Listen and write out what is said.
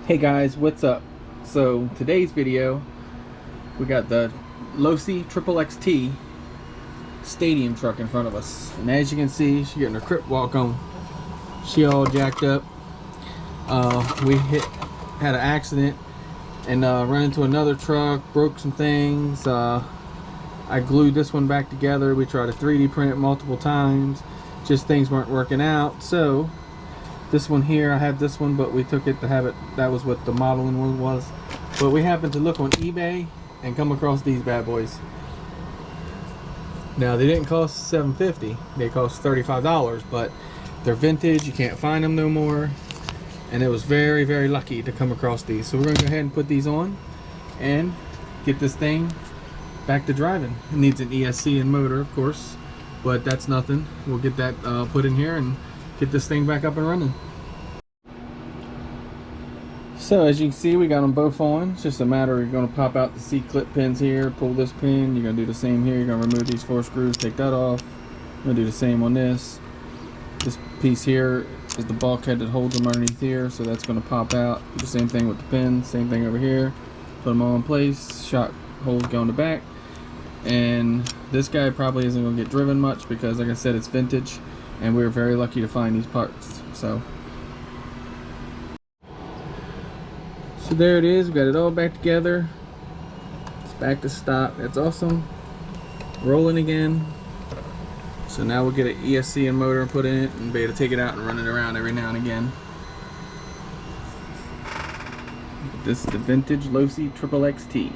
Hey guys, what's up? So today's video, we got the Losi XXXT stadium truck in front of us, and as you can see, she's getting her crip walk on. She all jacked up. We had an accident and run into another truck, broke some things. I glued this one back together. We tried to 3D print it multiple times, just things weren't working out. So this one here, I have this one, but we took it to have it. That was what the modeling one was. But we happened to look on eBay and come across these bad boys. Now they didn't cost $750. They cost $35, but they're vintage. You can't find them no more. And it was very, very lucky to come across these. So we're gonna go ahead and put these on and get this thing back to driving. It needs an ESC and motor, of course, but that's nothing. We'll get that put in here and get this thing back up and running. So as you can see, we got them both on. It's just a matter of you're going to pop out the C-clip pins here, pull this pin. You're going to do the same here. You're going to remove these 4 screws, take that off. I'm going to do the same on this. This piece here is the bulkhead that holds them underneath here, so that's going to pop out. Do the same thing with the pins, same thing over here. Put them all in place. Shock holes go in the back. And this guy probably isn't going to get driven much because, like I said, it's vintage. And we were very lucky to find these parts. So there it is. We got it all back together. It's back to stock. That's awesome. Rolling again. So now we'll get an ESC and motor and put in it and be able to take it out and run it around every now and again. This is the vintage Losi XXXT.